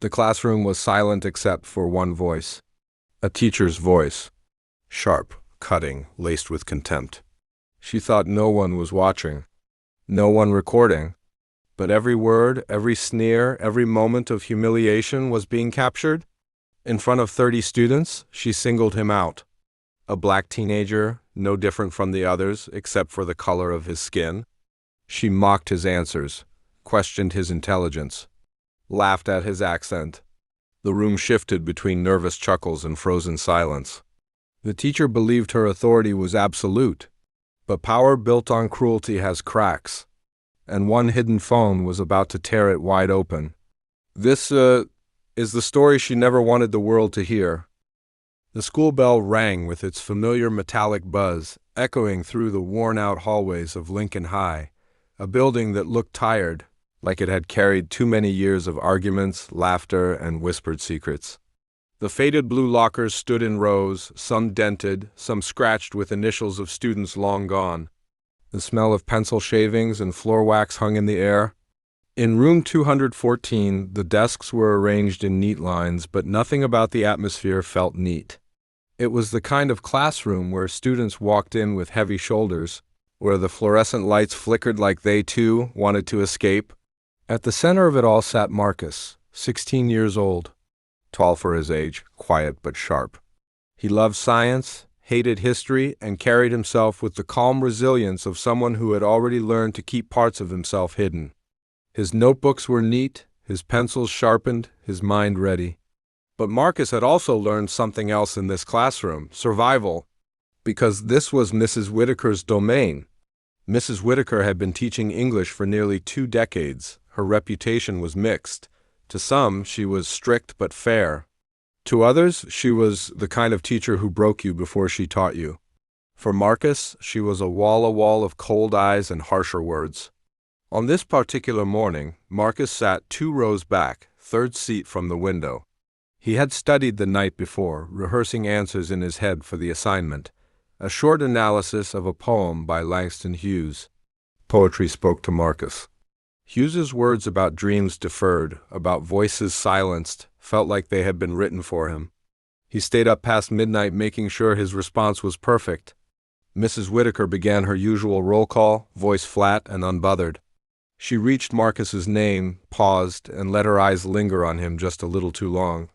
The classroom was silent except for one voice. A teacher's voice. Sharp, cutting, laced with contempt. She thought no one was watching, no one recording, but every word, every sneer, every moment of humiliation was being captured. In front of 30 students, she singled him out. A black teenager, no different from the others except for the color of his skin. She mocked his answers, questioned his intelligence, laughed at his accent. The room shifted between nervous chuckles and frozen silence. The teacher believed her authority was absolute, but power built on cruelty has cracks, and one hidden phone was about to tear it wide open. This, is the story she never wanted the world to hear. The school bell rang with its familiar metallic buzz, echoing through the worn-out hallways of Lincoln High, a building that looked tired, like it had carried too many years of arguments, laughter, and whispered secrets. The faded blue lockers stood in rows, some dented, some scratched with initials of students long gone. The smell of pencil shavings and floor wax hung in the air. In room 214, the desks were arranged in neat lines, but nothing about the atmosphere felt neat. It was the kind of classroom where students walked in with heavy shoulders, where the fluorescent lights flickered like they, too, wanted to escape. At the center of it all sat Marcus, 16 years old, tall for his age, quiet but sharp. He loved science, hated history, and carried himself with the calm resilience of someone who had already learned to keep parts of himself hidden. His notebooks were neat, his pencils sharpened, his mind ready. But Marcus had also learned something else in this classroom, survival, because this was Mrs. Whitaker's domain. Mrs. Whitaker had been teaching English for nearly 2 decades. Her reputation was mixed. To some, she was strict but fair. To others, she was the kind of teacher who broke you before she taught you. For Marcus, she was a wall of cold eyes and harsher words. On this particular morning, Marcus sat 2 rows back, 3rd seat from the window. He had studied the night before, rehearsing answers in his head for the assignment, a short analysis of a poem by Langston Hughes. Poetry spoke to Marcus. Hughes's words about dreams deferred, about voices silenced, felt like they had been written for him. He stayed up past midnight making sure his response was perfect. Mrs. Whitaker began her usual roll call, voice flat and unbothered. She reached Marcus's name, paused, and let her eyes linger on him just a little too long.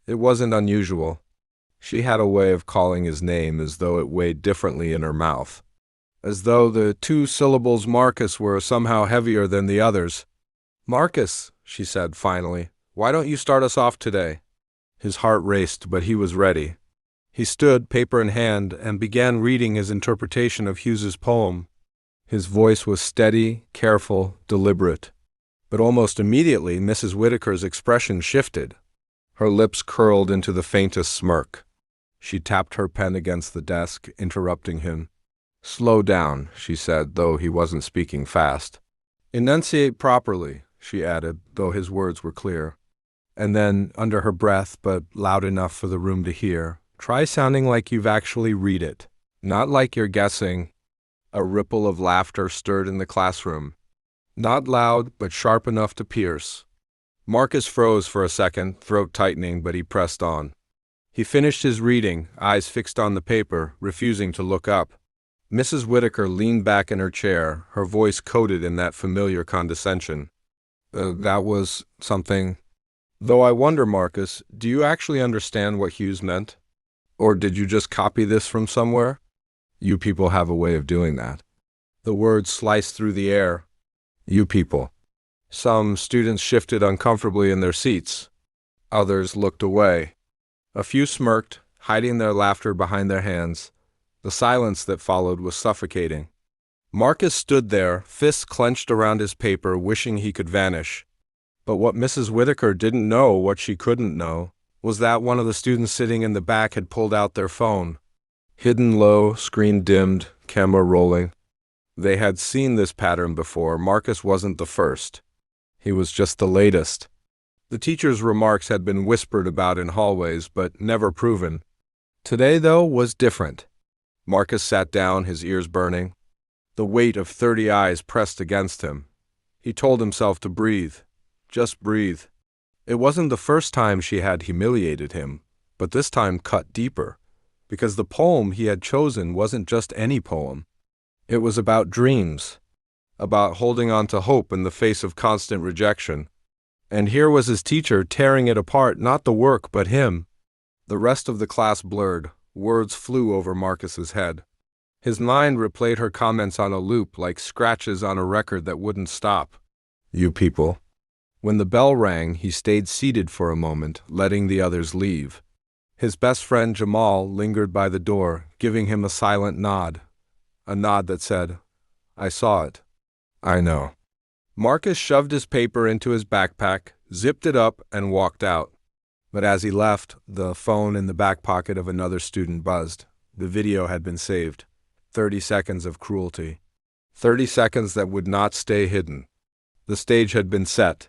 It wasn't unusual. She had a way of calling his name as though it weighed differently in her mouth, as though the 2 syllables Marcus were somehow heavier than the others. "Marcus," she said finally, "why don't you start us off today?" His heart raced, but he was ready. He stood, paper in hand, and began reading his interpretation of Hughes's poem. His voice was steady, careful, deliberate. But almost immediately, Mrs. Whitaker's expression shifted. Her lips curled into the faintest smirk. She tapped her pen against the desk, interrupting him. "Slow down," she said, though he wasn't speaking fast. "Enunciate properly," she added, though his words were clear. And then, under her breath, but loud enough for the room to hear, "Try sounding like you've actually read it, not like you're guessing." A ripple of laughter stirred in the classroom. Not loud, but sharp enough to pierce. Marcus froze for a second, throat tightening, but he pressed on. He finished his reading, eyes fixed on the paper, refusing to look up. Mrs. Whitaker leaned back in her chair, her voice coated in that familiar condescension. That was something. Though I wonder, Marcus, do you actually understand what Hughes meant? Or did you just copy this from somewhere? You people have a way of doing that." The words sliced through the air. You people. Some students shifted uncomfortably in their seats. Others looked away. A few smirked, hiding their laughter behind their hands. The silence that followed was suffocating. Marcus stood there, fists clenched around his paper, wishing he could vanish. But what Mrs. Whitaker didn't know, what she couldn't know, was that one of the students sitting in the back had pulled out their phone. Hidden low, screen dimmed, camera rolling. They had seen this pattern before. Marcus wasn't the first. He was just the latest. The teacher's remarks had been whispered about in hallways, but never proven. Today, though, was different. Marcus sat down, his ears burning. The weight of 30 eyes pressed against him. He told himself to breathe. Just breathe. It wasn't the first time she had humiliated him, but this time cut deeper, because the poem he had chosen wasn't just any poem. It was about dreams, about holding on to hope in the face of constant rejection. And here was his teacher tearing it apart, not the work, but him. The rest of the class blurred. Words flew over Marcus's head. His mind replayed her comments on a loop like scratches on a record that wouldn't stop. You people. When the bell rang, he stayed seated for a moment, letting the others leave. His best friend Jamal lingered by the door, giving him a silent nod. A nod that said, I saw it. I know. Marcus shoved his paper into his backpack, zipped it up, and walked out. But as he left, the phone in the back pocket of another student buzzed. The video had been saved. 30 seconds of cruelty. 30 seconds that would not stay hidden. The stage had been set,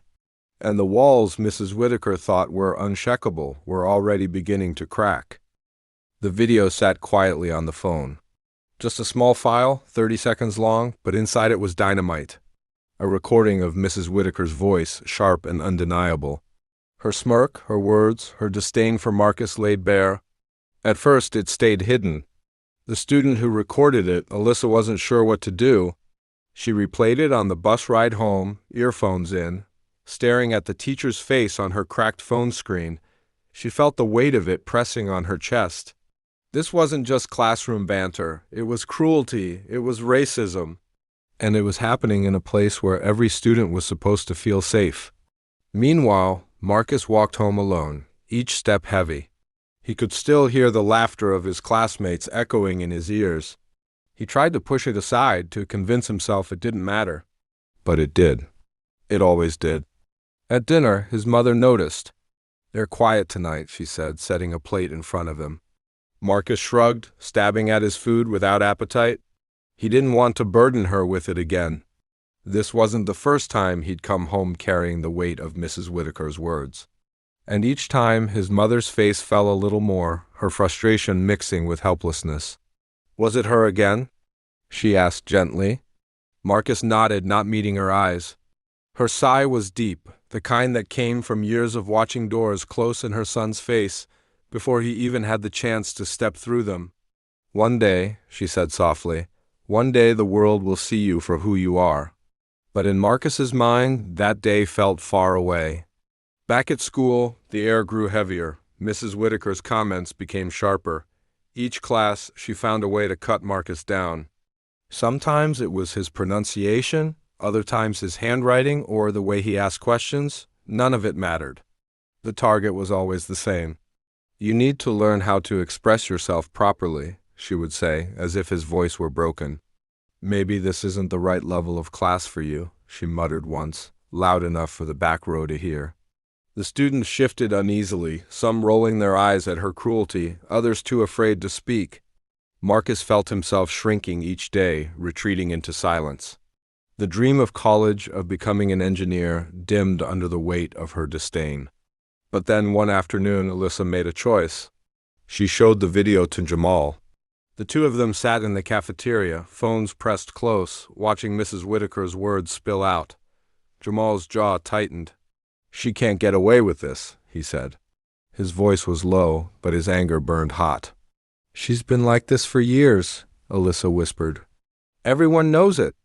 and the walls Mrs. Whitaker thought were uncheckable were already beginning to crack. The video sat quietly on the phone. Just a small file, 30 seconds long, but inside it was dynamite. A recording of Mrs. Whitaker's voice, sharp and undeniable. Her smirk, her words, her disdain for Marcus laid bare. At first it stayed hidden. The student who recorded it, Alyssa, wasn't sure what to do. She replayed it on the bus ride home, earphones in, staring at the teacher's face on her cracked phone screen. She felt the weight of it pressing on her chest. This wasn't just classroom banter. It was cruelty. It was racism. And it was happening in a place where every student was supposed to feel safe. Meanwhile, Marcus walked home alone, each step heavy. He could still hear the laughter of his classmates echoing in his ears. He tried to push it aside to convince himself it didn't matter. But it did. It always did. At dinner, his mother noticed. They're quiet tonight, she said, setting a plate in front of him. Marcus shrugged, stabbing at his food without appetite. He didn't want to burden her with it again. This wasn't the first time he'd come home carrying the weight of Mrs. Whitaker's words. And each time his mother's face fell a little more, her frustration mixing with helplessness. Was it her again? She asked gently. Marcus nodded, not meeting her eyes. Her sigh was deep, the kind that came from years of watching doors close in her son's face before he even had the chance to step through them. One day, she said softly, one day the world will see you for who you are. But in Marcus's mind, that day felt far away. Back at school, the air grew heavier. Mrs. Whitaker's comments became sharper. Each class, she found a way to cut Marcus down. Sometimes it was his pronunciation, other times his handwriting or the way he asked questions. None of it mattered. The target was always the same. You need to learn how to express yourself properly, she would say, as if his voice were broken. Maybe this isn't the right level of class for you, she muttered once, loud enough for the back row to hear. The students shifted uneasily, some rolling their eyes at her cruelty, others too afraid to speak. Marcus felt himself shrinking each day, retreating into silence. The dream of college, of becoming an engineer, dimmed under the weight of her disdain. But then one afternoon, Alyssa made a choice. She showed the video to Jamal. The two of them sat in the cafeteria, phones pressed close, watching Mrs. Whitaker's words spill out. Jamal's jaw tightened. She can't get away with this, he said. His voice was low, but his anger burned hot. She's been like this for years, Alyssa whispered. Everyone knows it.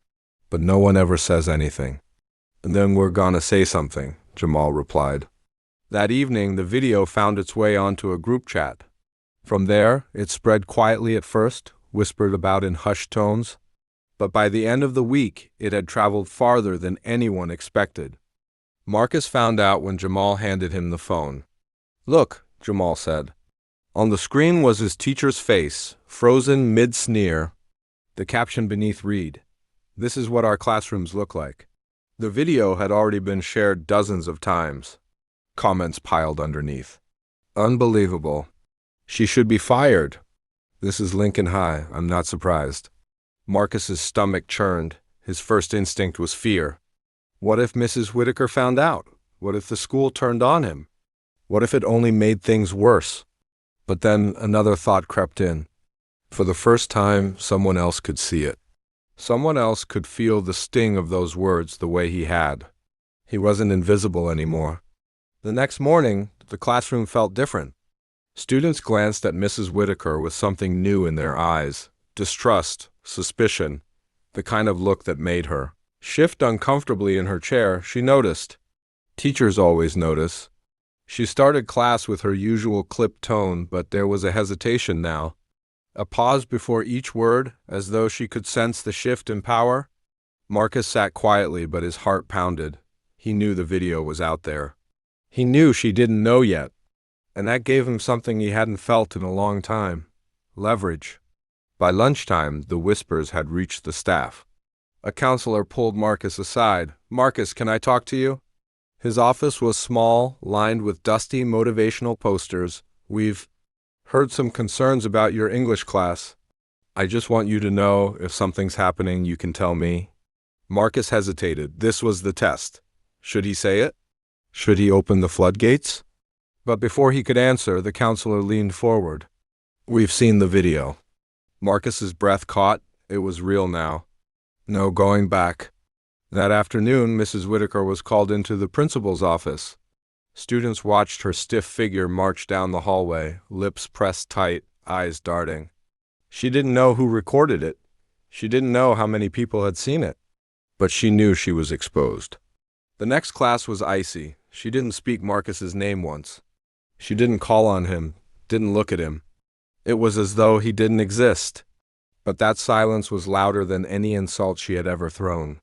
But no one ever says anything. And then we're gonna say something, Jamal replied. That evening, the video found its way onto a group chat. From there, it spread quietly at first, whispered about in hushed tones. But by the end of the week, it had traveled farther than anyone expected. Marcus found out when Jamal handed him the phone. Look, Jamal said. On the screen was his teacher's face, frozen mid-sneer. The caption beneath read, "This is what our classrooms look like." The video had already been shared dozens of times. Comments piled underneath. Unbelievable. She should be fired. This is Lincoln High, I'm not surprised. Marcus's stomach churned. His first instinct was fear. What if Mrs. Whitaker found out? What if the school turned on him? What if it only made things worse? But then another thought crept in. For the first time, someone else could see it. Someone else could feel the sting of those words the way he had. He wasn't invisible anymore. The next morning, the classroom felt different. Students glanced at Mrs. Whitaker with something new in their eyes: distrust, suspicion, the kind of look that made her shift uncomfortably in her chair. She noticed. Teachers always notice. She started class with her usual clipped tone, but there was a hesitation now. A pause before each word, as though she could sense the shift in power. Marcus sat quietly, but his heart pounded. He knew the video was out there. He knew she didn't know yet, and that gave him something he hadn't felt in a long time: leverage. By lunchtime, the whispers had reached the staff. A counselor pulled Marcus aside. "Marcus, can I talk to you?" His office was small, lined with dusty motivational posters. "We've heard some concerns about your English class. I just want you to know if something's happening, you can tell me." Marcus hesitated. This was the test. Should he say it? Should he open the floodgates? But before he could answer, the counselor leaned forward. "We've seen the video." Marcus's breath caught. It was real now. No going back. That afternoon, Mrs. Whitaker was called into the principal's office. Students watched her stiff figure march down the hallway, lips pressed tight, eyes darting. She didn't know who recorded it. She didn't know how many people had seen it. But she knew she was exposed. The next class was icy. She didn't speak Marcus's name once. She didn't call on him, didn't look at him. It was as though he didn't exist. But that silence was louder than any insult she had ever thrown.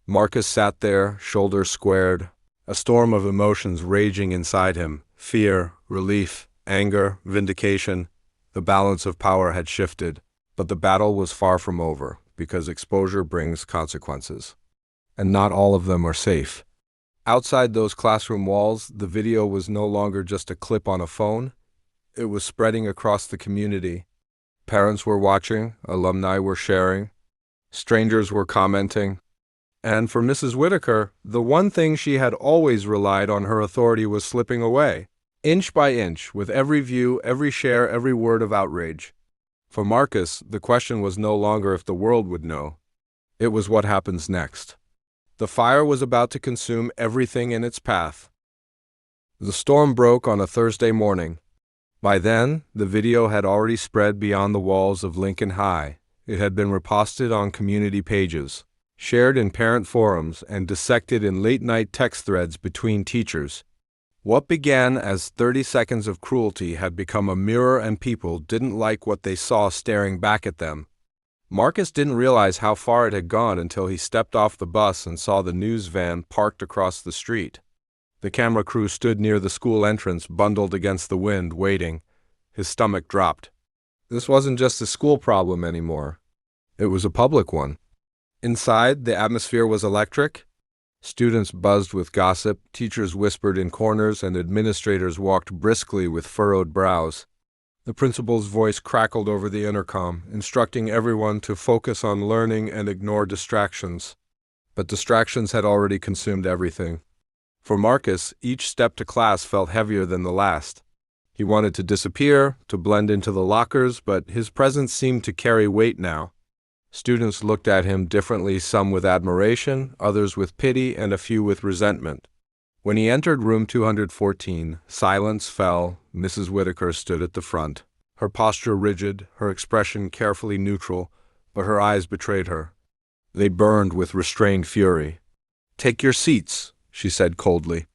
Marcus sat there, shoulders squared, a storm of emotions raging inside him: fear, relief, anger, vindication. The balance of power had shifted, but the battle was far from over, because exposure brings consequences. And not all of them are safe. Outside those classroom walls, the video was no longer just a clip on a phone. It was spreading across the community. Parents were watching, alumni were sharing, strangers were commenting. And for Mrs. Whitaker, the one thing she had always relied on, her authority, was slipping away, inch by inch, with every view, every share, every word of outrage. For Marcus, the question was no longer if the world would know. It was what happens next. The fire was about to consume everything in its path. The storm broke on a Thursday morning. By then, the video had already spread beyond the walls of Lincoln High. It had been reposted on community pages, shared in parent forums, and dissected in late-night text threads between teachers. What began as 30 seconds of cruelty had become a mirror, and people didn't like what they saw staring back at them. Marcus didn't realize how far it had gone until he stepped off the bus and saw the news van parked across the street. The camera crew stood near the school entrance, bundled against the wind, waiting. His stomach dropped. This wasn't just a school problem anymore. It was a public one. Inside, the atmosphere was electric. Students buzzed with gossip, teachers whispered in corners, and administrators walked briskly with furrowed brows. The principal's voice crackled over the intercom, instructing everyone to focus on learning and ignore distractions. But distractions had already consumed everything. For Marcus, each step to class felt heavier than the last. He wanted to disappear, to blend into the lockers, but his presence seemed to carry weight now. Students looked at him differently, some with admiration, others with pity, and a few with resentment. When he entered room 214, silence fell. Mrs. Whitaker stood at the front, her posture rigid, her expression carefully neutral, but her eyes betrayed her. They burned with restrained fury. "Take your seats," she said coldly.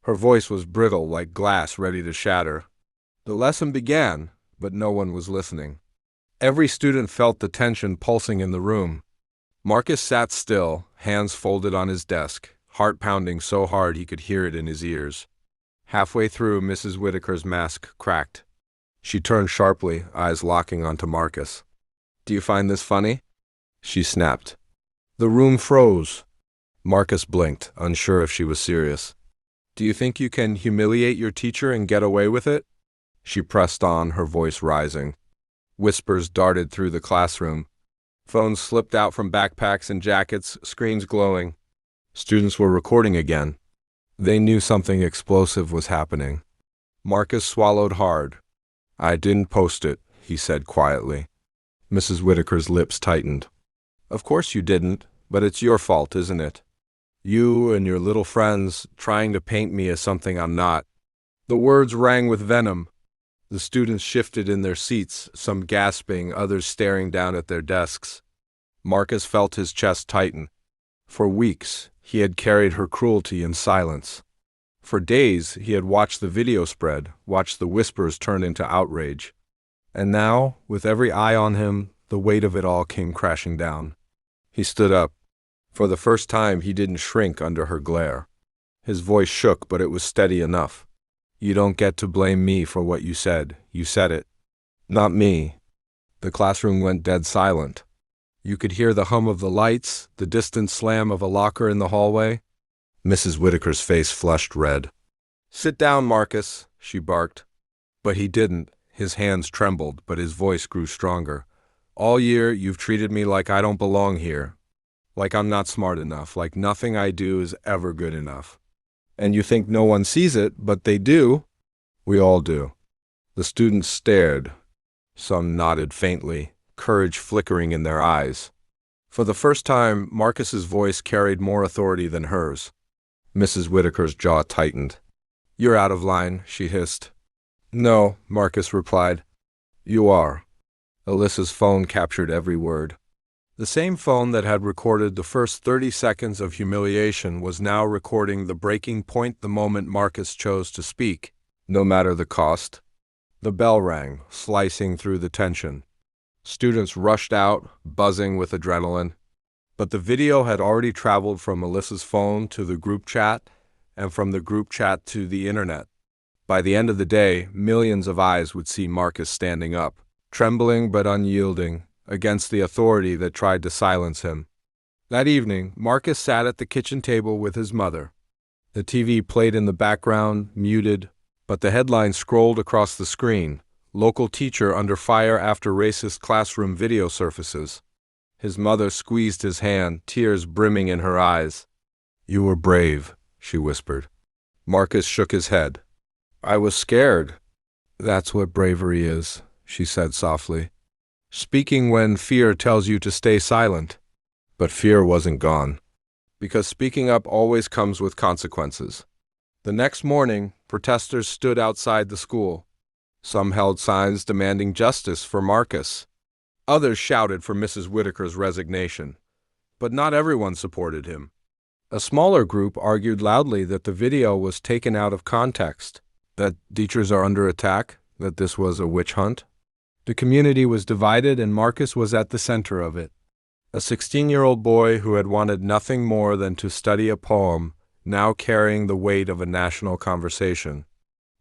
Her voice was brittle, like glass ready to shatter. The lesson began, but no one was listening. Every student felt the tension pulsing in the room. Marcus sat still, hands folded on his desk, heart pounding so hard he could hear it in his ears. Halfway through, Mrs. Whitaker's mask cracked. She turned sharply, eyes locking onto Marcus. "Do you find this funny?" she snapped. The room froze. Marcus blinked, unsure if she was serious. "Do you think you can humiliate your teacher and get away with it?" She pressed on, her voice rising. Whispers darted through the classroom. Phones slipped out from backpacks and jackets, screens glowing. Students were recording again. They knew something explosive was happening. Marcus swallowed hard. "I didn't post it," he said quietly. Mrs. Whitaker's lips tightened. "Of course you didn't, but it's your fault, isn't it? You and your little friends trying to paint me as something I'm not." The words rang with venom. The students shifted in their seats, some gasping, others staring down at their desks. Marcus felt his chest tighten. For weeks, he had carried her cruelty in silence. For days, he had watched the video spread, watched the whispers turn into outrage. And now, with every eye on him, the weight of it all came crashing down. He stood up. For the first time, he didn't shrink under her glare. His voice shook, but it was steady enough. "You don't get to blame me for what you said. You said it. Not me." The classroom went dead silent. You could hear the hum of the lights, the distant slam of a locker in the hallway. Mrs. Whitaker's face flushed red. "Sit down, Marcus," she barked. But he didn't. His hands trembled, but his voice grew stronger. "All year, you've treated me like I don't belong here. Like I'm not smart enough, like nothing I do is ever good enough. And you think no one sees it, but they do." "We all do." The students stared. Some nodded faintly, courage flickering in their eyes. For the first time, Marcus's voice carried more authority than hers. Mrs. Whitaker's jaw tightened. "You're out of line," she hissed. "No," Marcus replied. "You are." Alyssa's phone captured every word. The same phone that had recorded the first 30 seconds of humiliation was now recording the breaking point the moment Marcus chose to speak, no matter the cost. The bell rang, slicing through the tension. Students rushed out, buzzing with adrenaline. But the video had already traveled from Alyssa's phone to the group chat, and from the group chat to the internet. By the end of the day, millions of eyes would see Marcus standing up, trembling but unyielding, against the authority that tried to silence him. That evening, Marcus sat at the kitchen table with his mother. The TV played in the background, muted, but the headline scrolled across the screen: "Local teacher under fire after racist classroom video surfaces." His mother squeezed his hand, tears brimming in her eyes. "You were brave," she whispered. Marcus shook his head. "I was scared." "That's what bravery is," she said softly. "Speaking when fear tells you to stay silent." But fear wasn't gone, because speaking up always comes with consequences. The next morning, protesters stood outside the school. Some held signs demanding justice for Marcus. Others shouted for Mrs. Whitaker's resignation. But not everyone supported him. A smaller group argued loudly that the video was taken out of context, that teachers are under attack, that this was a witch hunt. The community was divided, and Marcus was at the center of it. A 16-year-old boy who had wanted nothing more than to study a poem, now carrying the weight of a national conversation.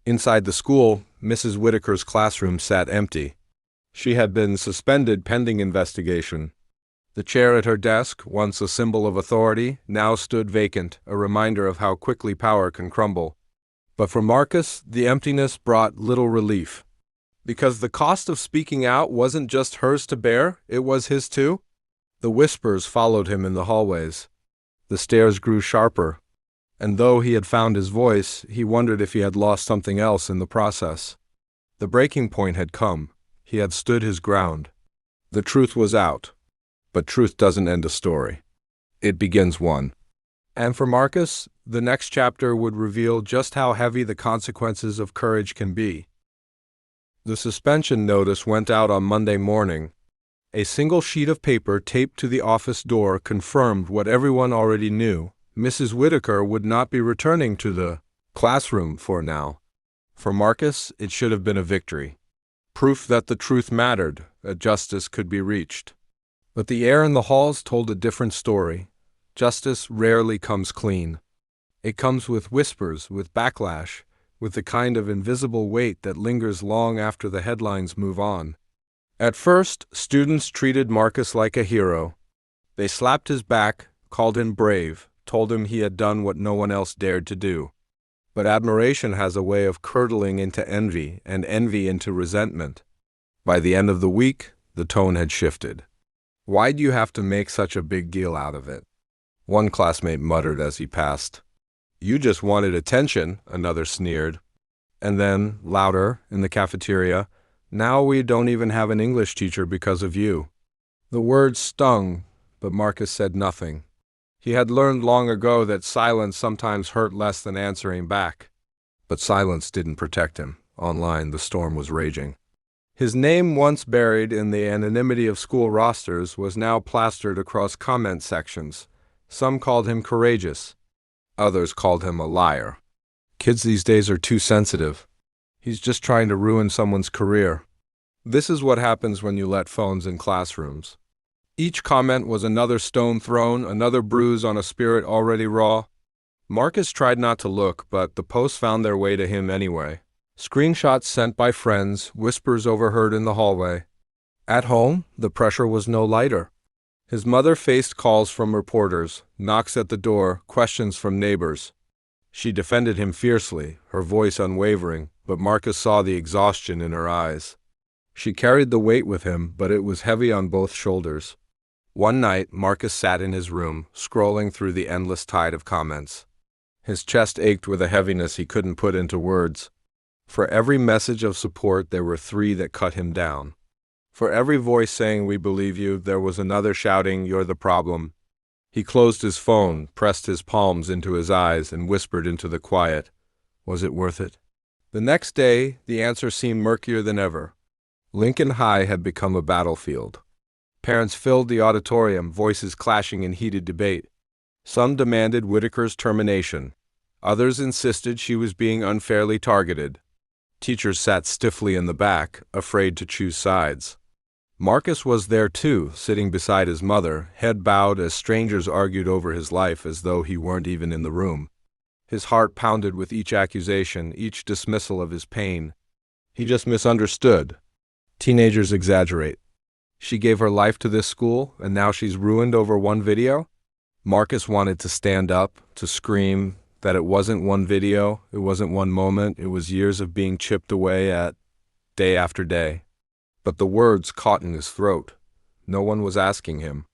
Inside the school, Mrs. Whitaker's classroom sat empty. She had been suspended pending investigation. The chair at her desk, once a symbol of authority, now stood vacant, a reminder of how quickly power can crumble. But for Marcus, the emptiness brought little relief. Because the cost of speaking out wasn't just hers to bear, it was his too. The whispers followed him in the hallways. The stares grew sharper. And though he had found his voice, he wondered if he had lost something else in the process. The breaking point had come. He had stood his ground. The truth was out. But truth doesn't end a story. It begins one. And for Marcus, the next chapter would reveal just how heavy the consequences of courage can be. The suspension notice went out on Monday morning. A single sheet of paper taped to the office door confirmed what everyone already knew. Mrs. Whitaker would not be returning to the classroom for now. For Marcus, it should have been a victory. Proof that the truth mattered, that justice could be reached. But the air in the halls told a different story. Justice rarely comes clean. It comes with whispers, with backlash, with the kind of invisible weight that lingers long after the headlines move on. At first, students treated Marcus like a hero. They slapped his back, called him brave, told him he had done what no one else dared to do. But admiration has a way of curdling into envy, and envy into resentment. By the end of the week, the tone had shifted. "Why do you have to make such a big deal out of it?" One classmate muttered as he passed. "You just wanted attention," another sneered. And then, louder, in the cafeteria, "Now we don't even have an English teacher because of you." The words stung, but Marcus said nothing. He had learned long ago that silence sometimes hurt less than answering back. But silence didn't protect him. Online, the storm was raging. His name, once buried in the anonymity of school rosters, was now plastered across comment sections. Some called him courageous. Others called him a liar. Kids these days are too sensitive. He's just trying to ruin someone's career. This is what happens when you let phones in classrooms. Each comment was another stone thrown, another bruise on a spirit already raw. Marcus tried not to look, but the posts found their way to him anyway. Screenshots sent by friends, whispers overheard in the hallway. At home, the pressure was no lighter. His mother faced calls from reporters, knocks at the door, questions from neighbors. She defended him fiercely, her voice unwavering, but Marcus saw the exhaustion in her eyes. She carried the weight with him, but it was heavy on both shoulders. One night, Marcus sat in his room, scrolling through the endless tide of comments. His chest ached with a heaviness he couldn't put into words. For every message of support, there were 3 that cut him down. For every voice saying, "We believe you," there was another shouting, "You're the problem." He closed his phone, pressed his palms into his eyes, and whispered into the quiet, "Was it worth it?" The next day, the answer seemed murkier than ever. Lincoln High had become a battlefield. Parents filled the auditorium, voices clashing in heated debate. Some demanded Whitaker's termination. Others insisted she was being unfairly targeted. Teachers sat stiffly in the back, afraid to choose sides. Marcus was there too, sitting beside his mother, head bowed as strangers argued over his life as though he weren't even in the room. His heart pounded with each accusation, each dismissal of his pain. He just misunderstood. Teenagers exaggerate. She gave her life to this school, and now she's ruined over one video? Marcus wanted to stand up, to scream, that it wasn't one video, it wasn't one moment, it was years of being chipped away at, day after day. But the words caught in his throat. No one was asking him.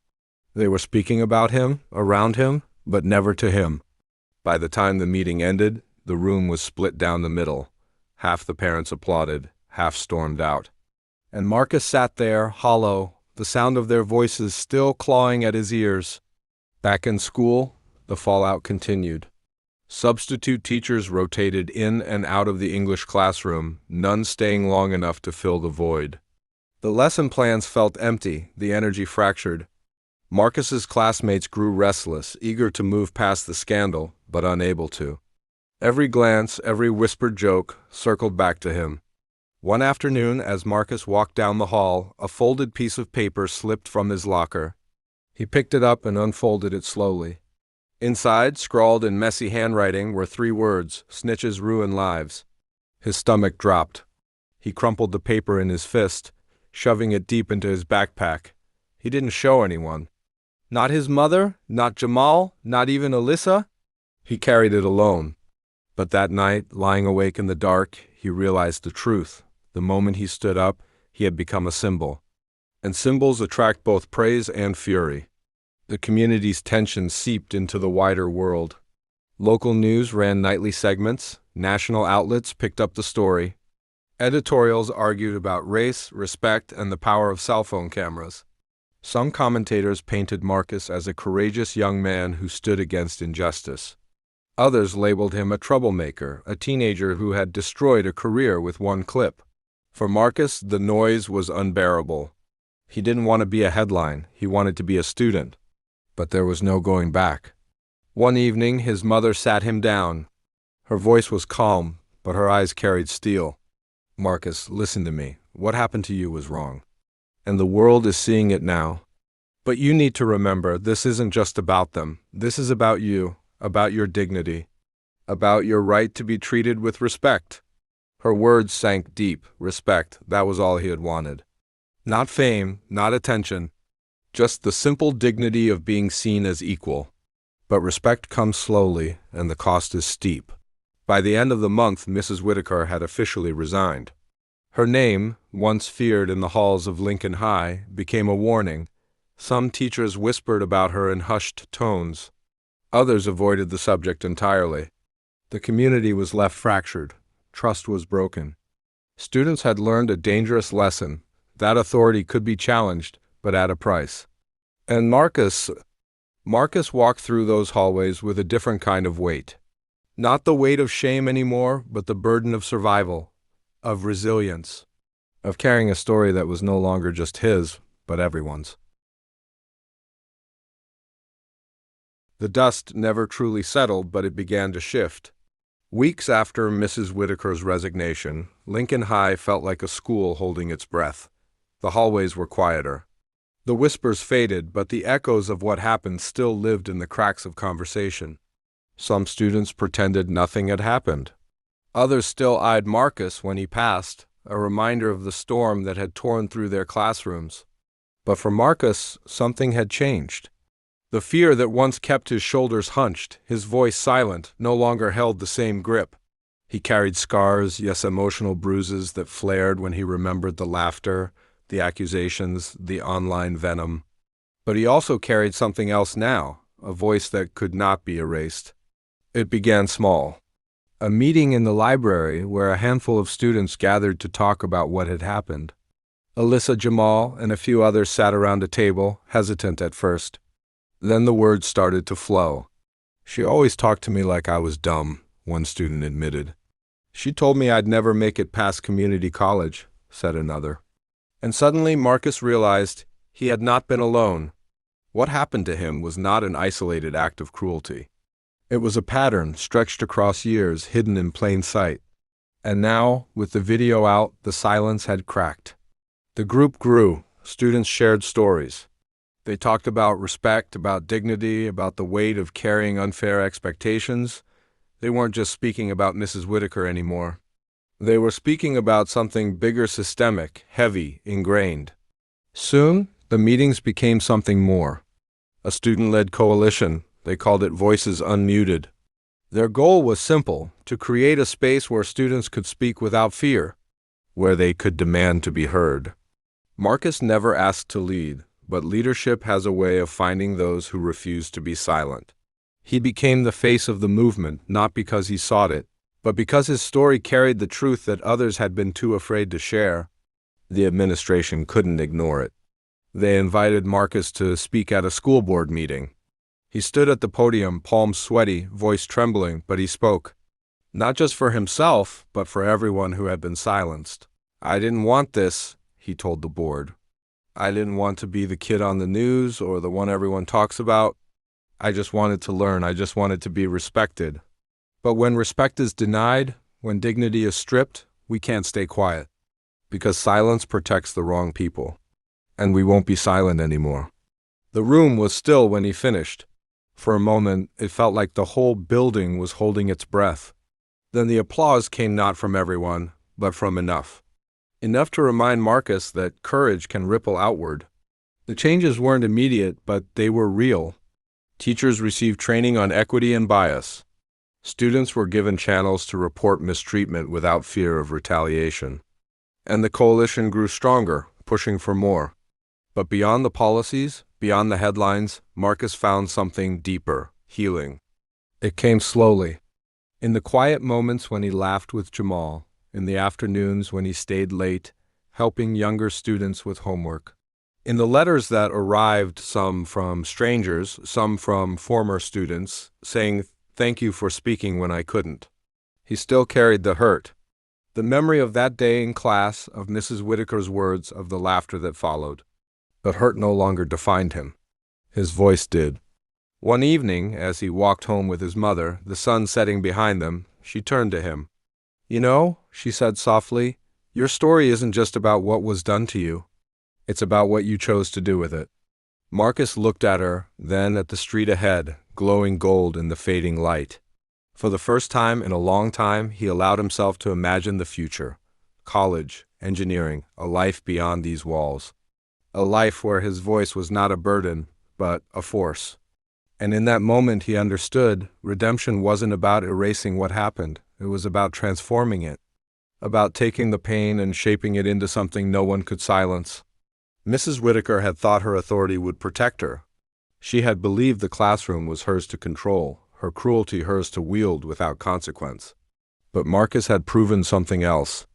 They were speaking about him, around him, but never to him. By the time the meeting ended, the room was split down the middle. Half the parents applauded, half stormed out. And Marcus sat there, hollow, the sound of their voices still clawing at his ears. Back in school, the fallout continued. Substitute teachers rotated in and out of the English classroom, none staying long enough to fill the void. The lesson plans felt empty, the energy fractured. Marcus's classmates grew restless, eager to move past the scandal, but unable to. Every glance, every whispered joke, circled back to him. One afternoon, as Marcus walked down the hall, a folded piece of paper slipped from his locker. He picked it up and unfolded it slowly. Inside, scrawled in messy handwriting, were 3 words, "Snitches ruin lives." His stomach dropped. He crumpled the paper in his fist, shoving it deep into his backpack. He didn't show anyone. Not his mother, not Jamal, not even Alyssa. He carried it alone. But that night, lying awake in the dark, he realized the truth. The moment he stood up, he had become a symbol. And symbols attract both praise and fury. The community's tension seeped into the wider world. Local news ran nightly segments. National outlets picked up the story. Editorials argued about race, respect, and the power of cell phone cameras. Some commentators painted Marcus as a courageous young man who stood against injustice. Others labeled him a troublemaker, a teenager who had destroyed a career with one clip. For Marcus, the noise was unbearable. He didn't want to be a headline, he wanted to be a student. But there was no going back. One evening, his mother sat him down. Her voice was calm, but her eyes carried steel. "Marcus, listen to me. What happened to you was wrong. And the world is seeing it now. But you need to remember, this isn't just about them. This is about you, about your dignity, about your right to be treated with respect." Her words sank deep. Respect, that was all he had wanted. Not fame, not attention, just the simple dignity of being seen as equal. But respect comes slowly, and the cost is steep. By the end of the month, Mrs. Whitaker had officially resigned. Her name, once feared in the halls of Lincoln High, became a warning. Some teachers whispered about her in hushed tones. Others avoided the subject entirely. The community was left fractured. Trust was broken. Students had learned a dangerous lesson. That authority could be challenged, but at a price. And Marcus, Marcus walked through those hallways with a different kind of weight. Not the weight of shame anymore, but the burden of survival, of resilience, of carrying a story that was no longer just his, but everyone's. The dust never truly settled, but it began to shift. Weeks after Mrs. Whitaker's resignation, Lincoln High felt like a school holding its breath. The hallways were quieter. The whispers faded, but the echoes of what happened still lived in the cracks of conversation. Some students pretended nothing had happened. Others still eyed Marcus when he passed, a reminder of the storm that had torn through their classrooms. But for Marcus, something had changed. The fear that once kept his shoulders hunched, his voice silent, no longer held the same grip. He carried scars, yes, emotional bruises that flared when he remembered the laughter, the accusations, the online venom. But he also carried something else now, a voice that could not be erased. It began small. A meeting in the library where a handful of students gathered to talk about what had happened. Alyssa, Jamal, and a few others sat around a table, hesitant at first. Then the words started to flow. "She always talked to me like I was dumb," one student admitted. "She told me I'd never make it past community college," said another. And suddenly Marcus realized he had not been alone. What happened to him was not an isolated act of cruelty. It was a pattern stretched across years, hidden in plain sight. And now, with the video out, the silence had cracked. The group grew. Students shared stories. They talked about respect, about dignity, about the weight of carrying unfair expectations. They weren't just speaking about Mrs. Whitaker anymore. They were speaking about something bigger, systemic, heavy, ingrained. Soon, the meetings became something more. A student-led coalition. They called it Voices Unmuted. Their goal was simple: to create a space where students could speak without fear, where they could demand to be heard. Marcus never asked to lead, but leadership has a way of finding those who refuse to be silent. He became the face of the movement, not because he sought it, but because his story carried the truth that others had been too afraid to share. The administration couldn't ignore it. They invited Marcus to speak at a school board meeting. He stood at the podium, palms sweaty, voice trembling, but he spoke. Not just for himself, but for everyone who had been silenced. "I didn't want this," he told the board. "I didn't want to be the kid on the news or the one everyone talks about. I just wanted to learn. I just wanted to be respected. But when respect is denied, when dignity is stripped, we can't stay quiet. Because silence protects the wrong people. And we won't be silent anymore." The room was still when he finished. For a moment, it felt like the whole building was holding its breath. Then the applause came not from everyone, but from enough. Enough to remind Marcus that courage can ripple outward. The changes weren't immediate, but they were real. Teachers received training on equity and bias. Students were given channels to report mistreatment without fear of retaliation. And the coalition grew stronger, pushing for more. But beyond the policies, beyond the headlines, Marcus found something deeper, healing. It came slowly. In the quiet moments when he laughed with Jamal, in the afternoons when he stayed late, helping younger students with homework. In the letters that arrived, some from strangers, some from former students, saying, "Thank you for speaking when I couldn't." He still carried the hurt. The memory of that day in class, of Mrs. Whitaker's words, of the laughter that followed. But hurt no longer defined him. His voice did. One evening, as he walked home with his mother, the sun setting behind them, she turned to him. "You know," she said softly, "your story isn't just about what was done to you. It's about what you chose to do with it." Marcus looked at her, then at the street ahead, glowing gold in the fading light. For the first time in a long time, he allowed himself to imagine the future. College, engineering, a life beyond these walls. A life where his voice was not a burden, but a force. And in that moment he understood redemption wasn't about erasing what happened. It was about transforming it. About taking the pain and shaping it into something no one could silence. Mrs. Whitaker had thought her authority would protect her. She had believed the classroom was hers to control, her cruelty hers to wield without consequence. But Marcus had proven something else.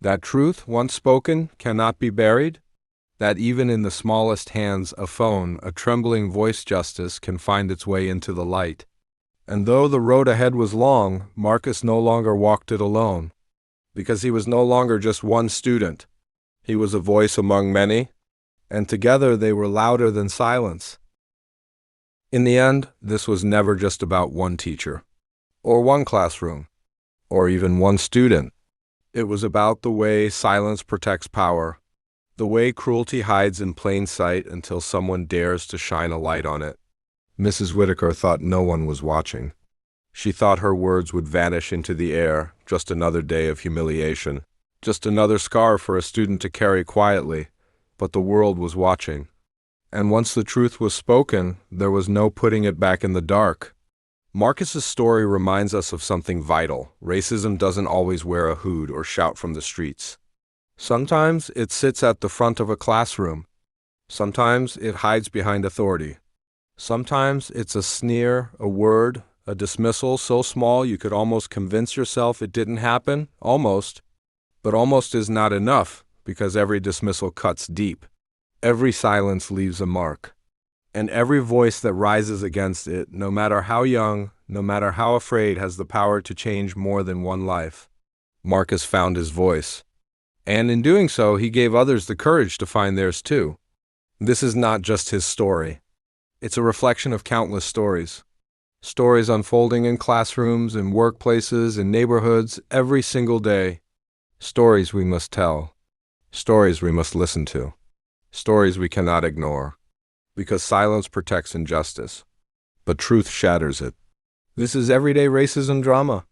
That truth, once spoken, cannot be buried. that even in the smallest hands, a phone, a trembling voice, justice can find its way into the light. And though the road ahead was long, Marcus no longer walked it alone, because he was no longer just one student. He was a voice among many, and together they were louder than silence. In the end, this was never just about one teacher, or one classroom, or even one student. It was about the way silence protects power, the way cruelty hides in plain sight until someone dares to shine a light on it. Mrs. Whitaker thought no one was watching. She thought her words would vanish into the air, just another day of humiliation, just another scar for a student to carry quietly. But the world was watching. And once the truth was spoken, there was no putting it back in the dark. Marcus's story reminds us of something vital. Racism doesn't always wear a hood or shout from the streets. Sometimes it sits at the front of a classroom. Sometimes it hides behind authority. Sometimes it's a sneer, a word, a dismissal so small you could almost convince yourself it didn't happen. Almost. But almost is not enough, because every dismissal cuts deep. Every silence leaves a mark. And every voice that rises against it, no matter how young, no matter how afraid, has the power to change more than one life. Marcus found his voice. And in doing so, he gave others the courage to find theirs too. This is not just his story. It's a reflection of countless stories. Stories unfolding in classrooms, in workplaces, in neighborhoods, every single day. Stories we must tell. Stories we must listen to. Stories we cannot ignore. Because silence protects injustice, but truth shatters it. This is everyday racism drama.